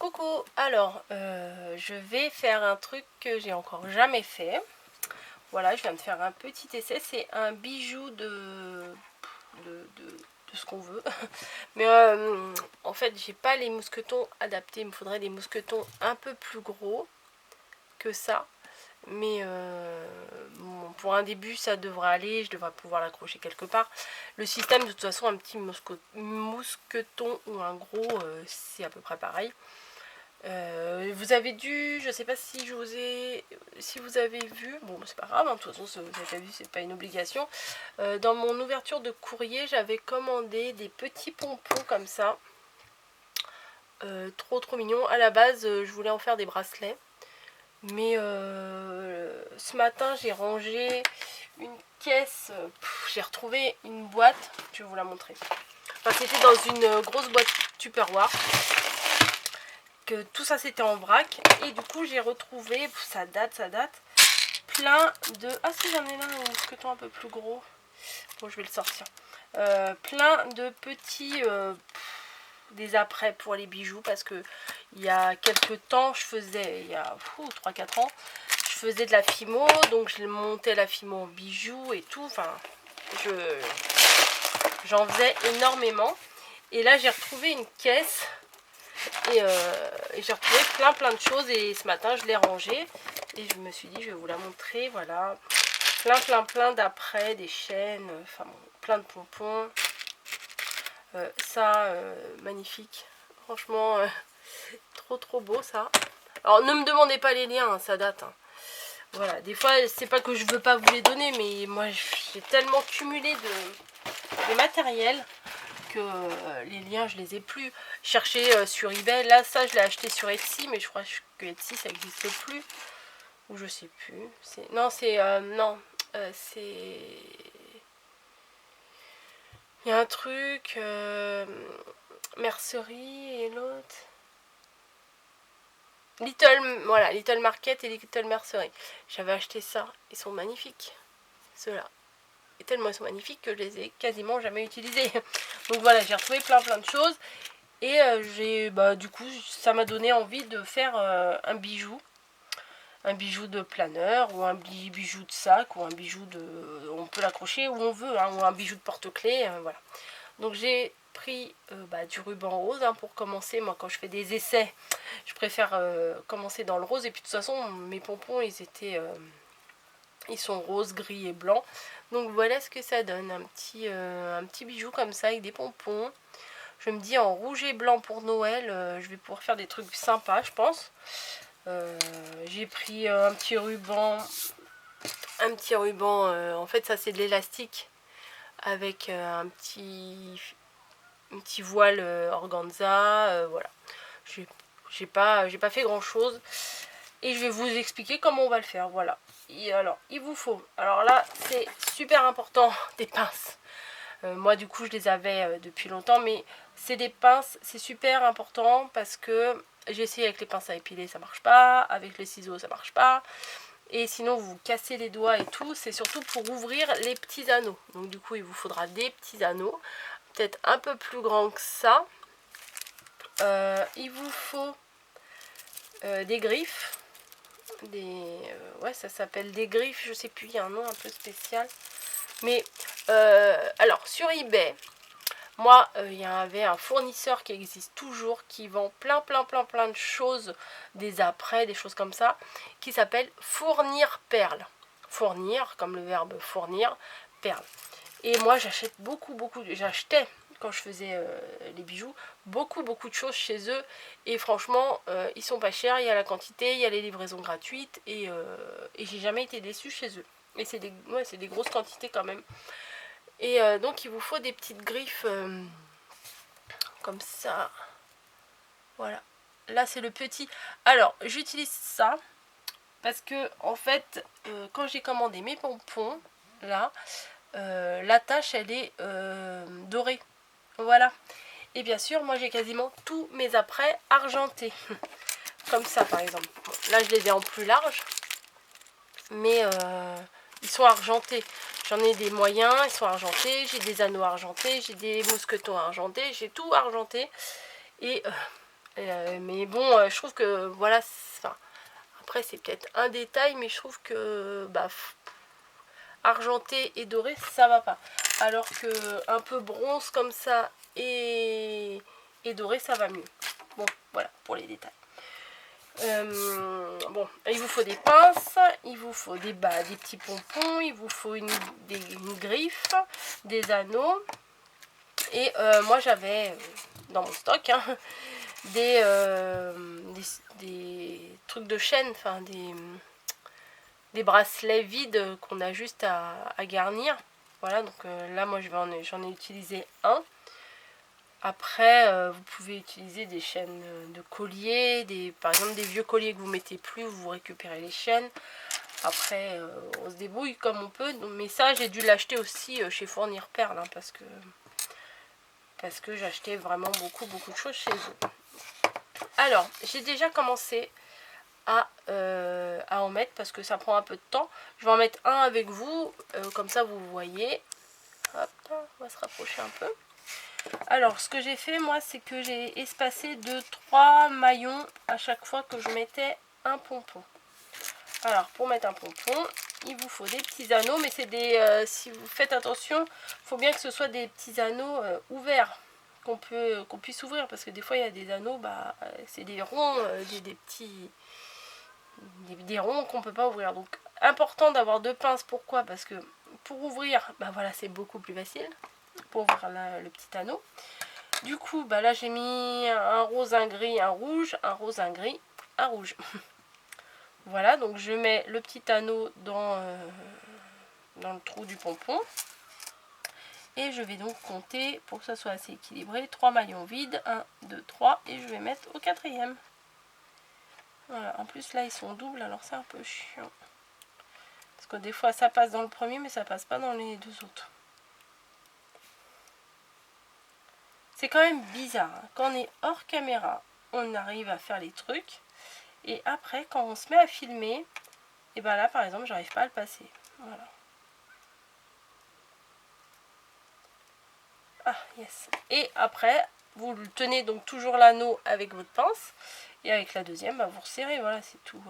Coucou, alors je vais faire un truc que j'ai encore jamais fait. Voilà, je viens de faire un petit essai, c'est un bijou de ce qu'on veut. Mais en fait, j'ai pas les mousquetons adaptés, il me faudrait des mousquetons un peu plus gros que ça. Mais bon, pour un début, ça devrait aller, je devrais pouvoir l'accrocher quelque part. Le système, de toute façon, un petit mousqueton ou un gros, c'est à peu près pareil. Vous avez dû, je sais pas si je vous ai, si vous avez vu, bon c'est pas grave, hein, de toute façon si vous avez pas vu c'est pas une obligation. Dans mon ouverture de courrier j'avais commandé des petits pompons comme ça, trop mignons. À la base je voulais en faire des bracelets, mais ce matin j'ai rangé une caisse, j'ai retrouvé une boîte, je vais vous la montrer. Enfin c'était dans une grosse boîte Tupperware. Que tout ça c'était en vrac et du coup j'ai retrouvé, ça date, plein de... Ah si j'en ai là un mousqueton un peu plus gros, bon je vais le sortir, plein de petits des apprêts pour les bijoux, parce que il y a quelques temps je faisais, il y a 3-4 ans, je faisais de la fimo, donc je montais la fimo en bijoux et tout, enfin j'en faisais énormément et là j'ai retrouvé une caisse. Et j'ai retrouvé plein de choses et ce matin je l'ai rangé et je me suis dit je vais vous la montrer. Voilà, plein d'apprêts, des chaînes, enfin bon, plein de pompons, ça magnifique, franchement trop beau ça. Alors ne me demandez pas les liens, hein, ça date, hein. Voilà, des fois c'est pas que je veux pas vous les donner, mais moi j'ai tellement cumulé de matériel que les liens je les ai plus. Chercher sur eBay, là ça je l'ai acheté sur Etsy, mais je crois que Etsy ça n'existe plus, ou je sais plus. Non c'est c'est, il y a un truc mercerie et l'autre voilà, Little Market et Little Mercerie. J'avais acheté ça, ils sont magnifiques ceux-là. Et tellement ils sont magnifiques que je les ai quasiment jamais utilisés. Donc voilà, j'ai retrouvé plein de choses. Et du coup, ça m'a donné envie de faire un bijou de planeur, ou un bijou de sac, ou un bijou de... On peut l'accrocher où on veut, hein, ou un bijou de porte-clés, voilà. Donc j'ai pris du ruban rose, hein, pour commencer. Moi, quand je fais des essais, je préfère commencer dans le rose. Et puis de toute façon, mes pompons, ils sont roses, gris et blancs. Donc voilà ce que ça donne, un petit bijou comme ça avec des pompons. Je me dis en rouge et blanc pour Noël, je vais pouvoir faire des trucs sympas, je pense. J'ai pris un petit ruban, en fait ça c'est de l'élastique, avec un petit voile organza, voilà. J'ai pas fait grand chose. Et je vais vous expliquer comment on va le faire, voilà. Et alors, il vous faut, alors là c'est super important, des pinces. Moi du coup je les avais depuis longtemps, mais c'est des pinces, c'est super important parce que j'ai essayé avec les pinces à épiler, ça marche pas, avec les ciseaux ça marche pas, et sinon vous vous cassez les doigts et tout. C'est surtout pour ouvrir les petits anneaux, donc du coup il vous faudra des petits anneaux, peut-être un peu plus grands que ça. Il vous faut des griffes, ouais ça s'appelle des griffes, je sais plus, il y a un nom un peu spécial, mais alors sur eBay, moi, il y avait un fournisseur qui existe toujours, qui vend plein de choses, des apprêts, des choses comme ça, qui s'appelle Fournir Perles. Fournir, comme le verbe fournir, perles. Et moi, j'achète j'achetais, quand je faisais les bijoux, beaucoup de choses chez eux. Et franchement, ils sont pas chers, il y a la quantité, il y a les livraisons gratuites, et j'ai jamais été déçue chez eux. Et c'est des grosses quantités quand même. Et donc il vous faut des petites griffes comme ça. Voilà. Là c'est le petit. Alors j'utilise ça parce que en fait quand j'ai commandé mes pompons, là, l'attache elle est dorée. Voilà. Et bien sûr moi j'ai quasiment tous mes apprêts argentés. Comme ça par exemple. Bon, là je les ai en plus large, mais ils sont argentés. J'en ai des moyens, ils sont argentés. J'ai des anneaux argentés, j'ai des mousquetons argentés, j'ai tout argenté. Et Mais bon, je trouve que voilà, enfin, après c'est peut-être un détail, mais je trouve que bah, argenté et doré, ça va pas. Alors que un peu bronze comme ça et doré, ça va mieux. Bon, voilà pour les détails. Bon, il vous faut des pinces, il vous faut des petits pompons, il vous faut une griffe, des anneaux. Et moi j'avais dans mon stock hein, des trucs de chaîne, enfin des bracelets vides qu'on a juste à garnir. Voilà, donc là moi j'en ai utilisé un. Après, vous pouvez utiliser des chaînes de colliers, par exemple des vieux colliers que vous mettez plus, vous récupérez les chaînes. Après, on se débrouille comme on peut. Mais ça, j'ai dû l'acheter aussi chez Fournir Perles, hein, parce que j'achetais vraiment beaucoup de choses chez eux. Alors, j'ai déjà commencé à en mettre parce que ça prend un peu de temps. Je vais en mettre un avec vous, comme ça vous voyez. Hop, on va se rapprocher un peu. Alors, ce que j'ai fait, moi, c'est que j'ai espacé 2-3 maillons à chaque fois que je mettais un pompon. Alors, pour mettre un pompon, il vous faut des petits anneaux, mais c'est des... si vous faites attention, il faut bien que ce soit des petits anneaux ouverts, qu'on puisse ouvrir, parce que des fois, il y a des anneaux, bah, c'est des ronds, des petits... Des ronds qu'on ne peut pas ouvrir. Donc, important d'avoir deux pinces. Pourquoi? Parce que pour ouvrir, bah voilà, c'est beaucoup plus facile. Pour ouvrir le petit anneau. Du coup, bah là j'ai mis un rose, un gris, un rouge, un rose, un gris, un rouge. Voilà, donc je mets le petit anneau dans le trou du pompon. Et je vais donc compter, pour que ça soit assez équilibré, 3 maillons vides. 1, 2, 3. Et je vais mettre au 4e. Voilà, en plus là ils sont doubles, alors c'est un peu chiant. Parce que des fois ça passe dans le premier, mais ça passe pas dans les deux autres. C'est quand même bizarre, hein. Quand on est hors caméra, on arrive à faire les trucs. Et après, quand on se met à filmer, et ben là par exemple, j'arrive pas à le passer. Voilà. Ah, yes. Et après, vous tenez donc toujours l'anneau avec votre pince. Et avec la deuxième, bah, vous resserrez. Voilà, c'est tout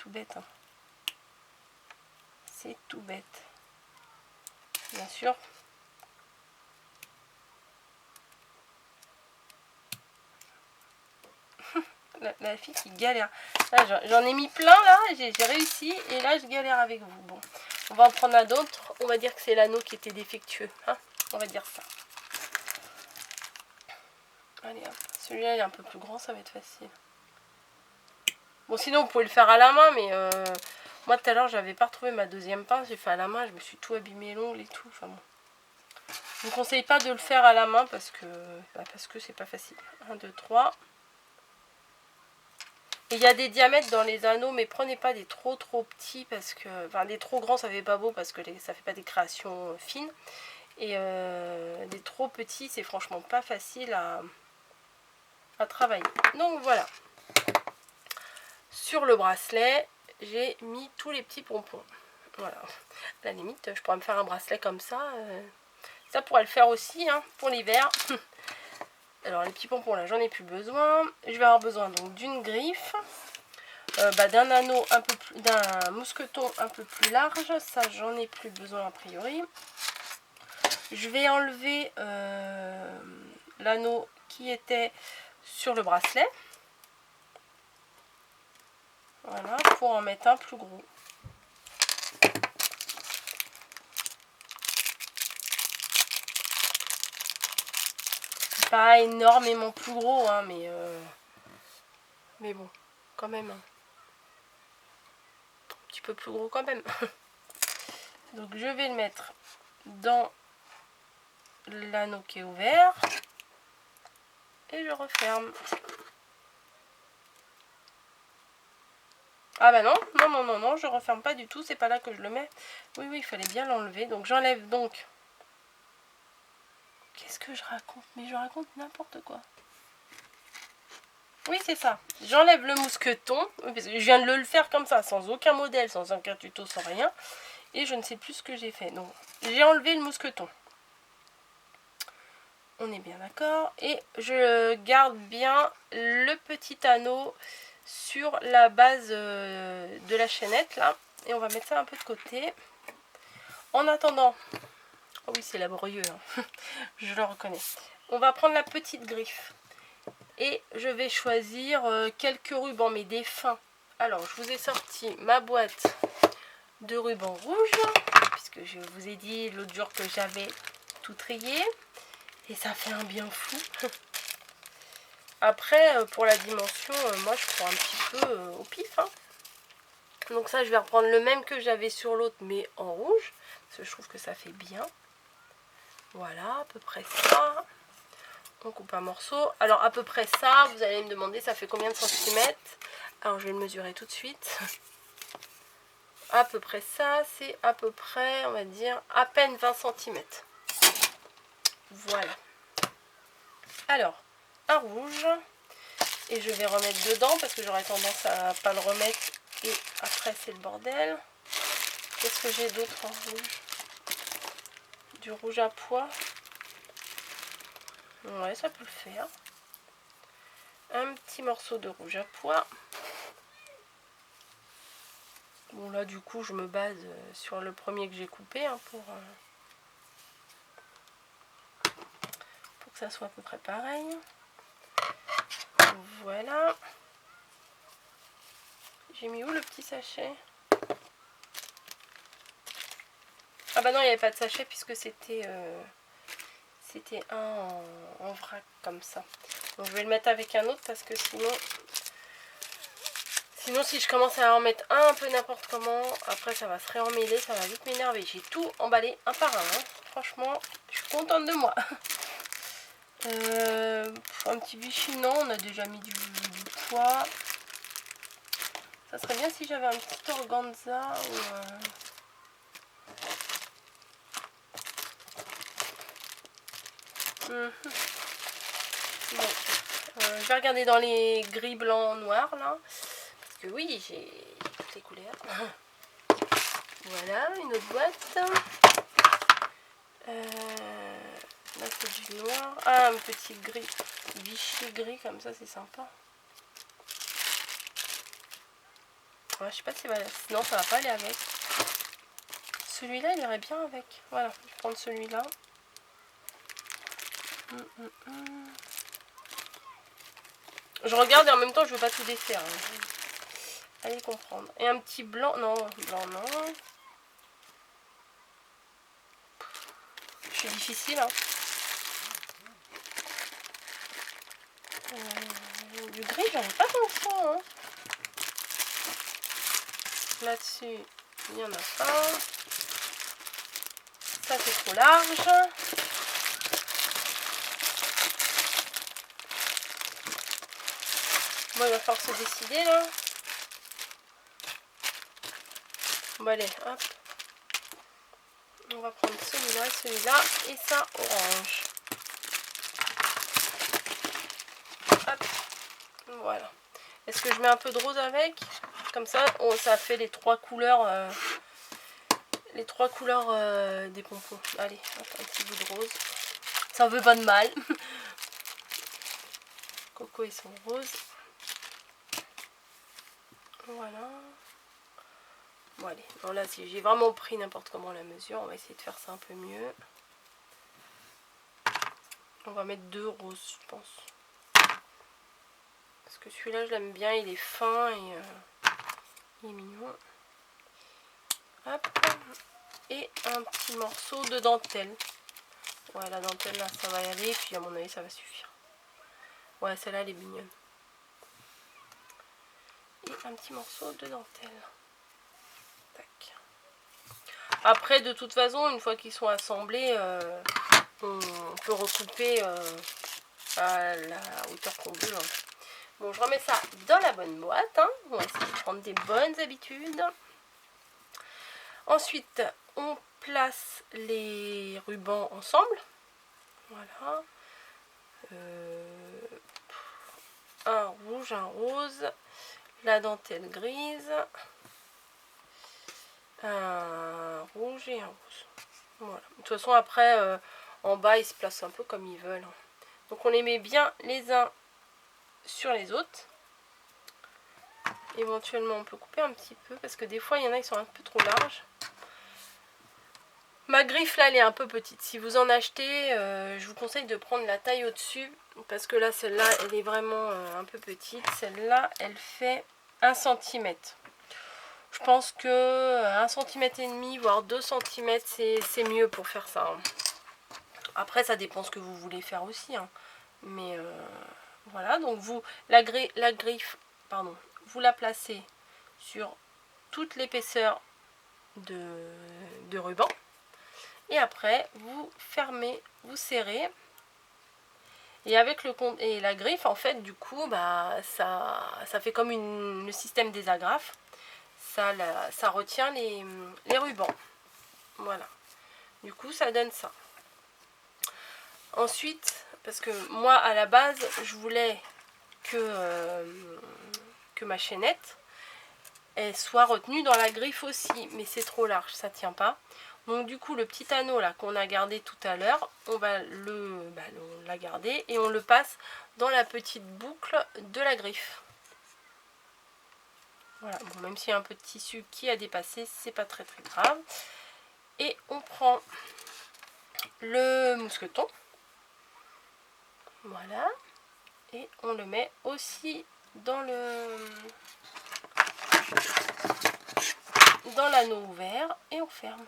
bête. Hein. C'est tout bête. Bien sûr. La fille qui galère. J'en ai mis plein là, j'ai réussi. Et là, je galère avec vous. Bon, on va en prendre un d'autre. On va dire que c'est l'anneau qui était défectueux. Hein, on va dire ça. Allez, hop. Celui-là, il est un peu plus grand, ça va être facile. Bon, sinon, vous pouvez le faire à la main, mais moi, tout à l'heure, j'avais pas retrouvé ma deuxième pince. J'ai fait à la main, je me suis tout abîmé l'ongle et tout. Enfin bon. Je vous conseille pas de le faire à la main parce que c'est pas facile. 1, 2, 3. Et il y a des diamètres dans les anneaux, mais prenez pas des trop petits parce que... Enfin, des trop grands, ça fait pas beau parce que ça fait pas des créations fines. Et des trop petits, c'est franchement pas facile à travailler. Donc voilà. Sur le bracelet, j'ai mis tous les petits pompons. Voilà. À la limite, je pourrais me faire un bracelet comme ça. Ça pourrait le faire aussi hein, pour l'hiver. Alors les petits pompons là, j'en ai plus besoin. Je vais avoir besoin donc d'une griffe. D'un anneau un peu plus, d'un mousqueton un peu plus large. Ça, j'en ai plus besoin a priori. Je vais enlever l'anneau qui était sur le bracelet. Voilà, pour en mettre un plus gros. Pas énormément plus gros, hein, mais bon, quand même. Un petit peu plus gros quand même. Donc je vais le mettre dans l'anneau qui est ouvert. Et je referme. Ah bah non, non, je referme pas du tout, c'est pas là que je le mets. Oui, il fallait bien l'enlever. Donc j'enlève donc... Qu'est-ce que je raconte? Mais je raconte n'importe quoi. Oui, c'est ça. J'enlève le mousqueton, parce que je viens de le faire comme ça, sans aucun modèle, sans aucun tuto, sans rien. Et je ne sais plus ce que j'ai fait. Donc j'ai enlevé le mousqueton. On est bien d'accord. Et je garde bien le petit anneau sur la base de la chaînette là. Et on va mettre ça un peu de côté. En attendant, oh oui c'est laborieux, hein. Je le reconnais. On va prendre la petite griffe. Et je vais choisir quelques rubans, mais des fins. Alors je vous ai sorti ma boîte de rubans rouges. Puisque je vous ai dit l'autre jour que j'avais tout trié. Et ça fait un bien fou. Après, pour la dimension, moi je prends un petit peu au pif. Hein. Donc ça, je vais reprendre le même que j'avais sur l'autre, mais en rouge. Parce que je trouve que ça fait bien. Voilà, à peu près ça. On coupe un morceau. Alors à peu près ça, vous allez me demander, ça fait combien de centimètres? Alors je vais le mesurer tout de suite. À peu près ça, c'est à peu près, on va dire, à peine 20 centimètres. Voilà. Alors, un rouge. Et je vais remettre dedans parce que j'aurais tendance à pas le remettre. Et après c'est le bordel. Qu'est-ce que j'ai d'autre en rouge? Du rouge à pois. Ouais, ça peut le faire. Un petit morceau de rouge à pois. Bon là du coup je me base sur le premier que j'ai coupé hein, pour que ça soit à peu près pareil. Voilà. J'ai mis où le petit sachet? Ah bah non, il n'y avait pas de sachet puisque c'était un en vrac comme ça. Donc je vais le mettre avec un autre parce que sinon si je commence à en mettre un peu n'importe comment, après ça va se réemmêler, ça va vite m'énerver. J'ai tout emballé un par un. Hein. Franchement, je suis contente de moi. Un petit Vichy, non, on a déjà mis du poids. Ça serait bien si j'avais un petit organza ou... Bon, je vais regarder dans les gris, blanc, noir là. Parce que oui, j'ai toutes les couleurs. Voilà, une autre boîte. Là c'est du noir. Ah, un petit gris. Vichy gris comme ça, c'est sympa. Ouais, je sais pas si sinon ça va pas aller avec. Celui-là, il irait bien avec. Voilà, je vais prendre celui-là. Je regarde et en même temps, je veux pas tout défaire. Hein. Allez comprendre. Et un petit blanc. Non, blanc, non. Je suis difficile. Hein. Du gris, j'en ai pas tant que ça. Hein. Là-dessus, il n'y en a pas. Ça, c'est trop large. Bon, il va falloir se décider là. Bon, allez, hop. On va prendre celui-là et ça orange. Hop. Voilà. Est-ce que je mets un peu de rose avec? Comme ça, ça fait les trois couleurs. Des pompons. Allez, hop, un petit bout de rose. Ça veut pas de mal. Coco et son rose. Voilà. Bon allez, bon là si j'ai vraiment pris n'importe comment la mesure, on va essayer de faire ça un peu mieux. On va mettre 2 roses je pense. Parce que celui-là je l'aime bien, il est fin et il est mignon. Hop. Et un petit morceau de dentelle. Ouais la dentelle là ça va y aller, puis à mon avis ça va suffire. Ouais celle-là elle est mignonne. Et un petit morceau de dentelle. Tac. Après de toute façon une fois qu'ils sont assemblés, on peut recouper à la hauteur qu'on veut. Hein. Bon, je remets ça dans la bonne boîte. Hein. On va essayer de prendre des bonnes habitudes. Ensuite, on place les rubans ensemble. Voilà. Un rouge, un rose. La dentelle grise. Un rouge et un rose. Voilà. De toute façon, après, en bas ils se placent un peu comme ils veulent. Donc on les met bien les uns sur les autres. Éventuellement on peut couper un petit peu parce que des fois il y en a qui sont un peu trop larges. Ma griffe là elle est un peu petite. Si vous en achetez, je vous conseille de prendre la taille au-dessus. Parce que là celle-là elle est vraiment un peu petite. Celle-là elle fait 1 cm. Je pense que 1,5 cm voire 2 cm c'est mieux pour faire ça. Après ça dépend ce que vous voulez faire aussi. Mais voilà, donc vous la griffe, pardon, vous la placez sur toute l'épaisseur de ruban. Et après, vous fermez, vous serrez. Et avec la griffe, en fait, du coup, bah, ça fait comme le système des agrafes. Ça retient les rubans. Voilà. Du coup, ça donne ça. Ensuite, parce que moi, à la base, je voulais que ma chaînette elle soit retenue dans la griffe aussi. Mais c'est trop large, ça tient pas. Donc du coup le petit anneau là qu'on a gardé tout à l'heure, on va on l'a gardé et on le passe dans la petite boucle de la griffe. Voilà, bon, même s'il y a un peu de tissu qui a dépassé, c'est pas très grave. Et on prend le mousqueton. Voilà. Et on le met aussi dans l'anneau ouvert et on ferme.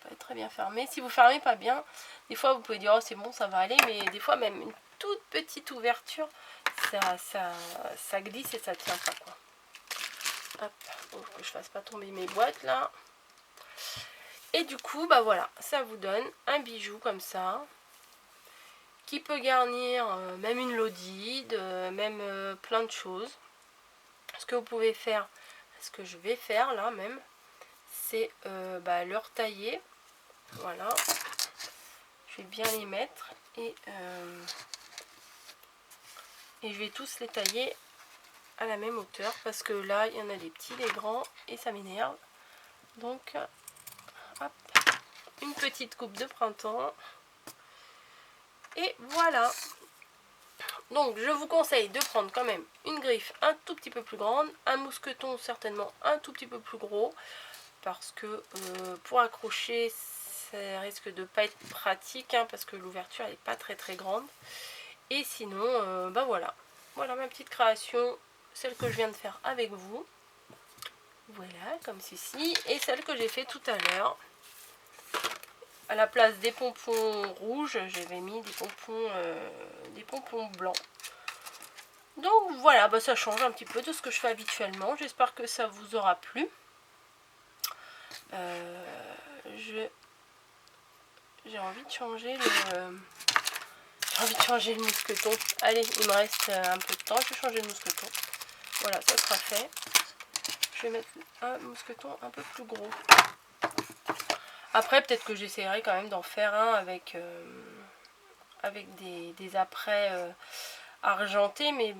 Pas très bien fermé. Si vous fermez pas bien, des fois vous pouvez dire oh c'est bon ça va aller, mais des fois même une toute petite ouverture ça glisse et ça tient pas quoi. Hop, donc que je fasse pas tomber mes boîtes là. Et du coup bah voilà, ça vous donne un bijou comme ça qui peut garnir même une lodide, même plein de choses. Ce que vous pouvez faire, ce que je vais faire là même, c'est le retailler. Voilà, je vais bien les mettre et je vais tous les tailler à la même hauteur parce que là il y en a des petits, des grands et ça m'énerve. Donc hop, une petite coupe de printemps et voilà. Donc je vous conseille de prendre quand même une griffe un tout petit peu plus grande, un mousqueton certainement un tout petit peu plus gros parce que pour accrocher ça risque de pas être pratique parce que l'ouverture n'est pas très grande. Et sinon voilà ma petite création, celle que je viens de faire avec vous, voilà comme ceci, et celle que j'ai fait tout à l'heure. À la place des pompons rouges, j'avais mis des pompons blancs. Donc voilà, bah ça change un petit peu de ce que je fais habituellement. J'espère que ça vous aura plu. J'ai envie de changer le mousqueton. Allez, il me reste un peu de temps, je vais changer le mousqueton. Voilà, ça sera fait. Je vais mettre un mousqueton un peu plus gros. Après, peut-être que j'essaierai quand même d'en faire un avec des apprêts argentés, mais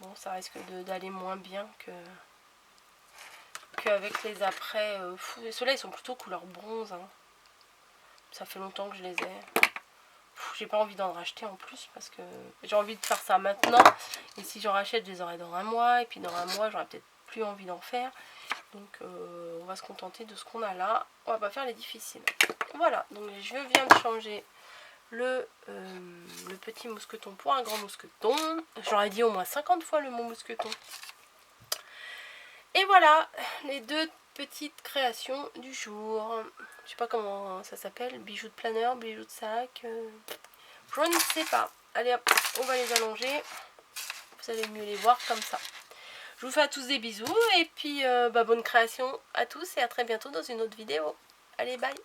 bon, ça risque d'aller moins bien qu'avec les apprêts. Ceux-là, ils sont plutôt couleur bronze. Ça fait longtemps que je les ai. J'ai pas envie d'en racheter en plus parce que j'ai envie de faire ça maintenant. Et si j'en rachète, je les aurai dans un mois. Et puis dans un mois, j'aurai peut-être plus envie d'en faire. Donc on va se contenter de ce qu'on a là. On va pas faire les difficiles. Voilà, donc je viens de changer le petit mousqueton pour un grand mousqueton. J'aurais dit au moins 50 fois le mot mousqueton. Et voilà, les deux petites créations du jour. Je sais pas comment ça s'appelle, bijoux de planeur, bijoux de sac. Je ne sais pas. Allez hop, on va les allonger. Vous allez mieux les voir comme ça. Je vous fais à tous des bisous et puis bonne création à tous et à très bientôt dans une autre vidéo. Allez, bye!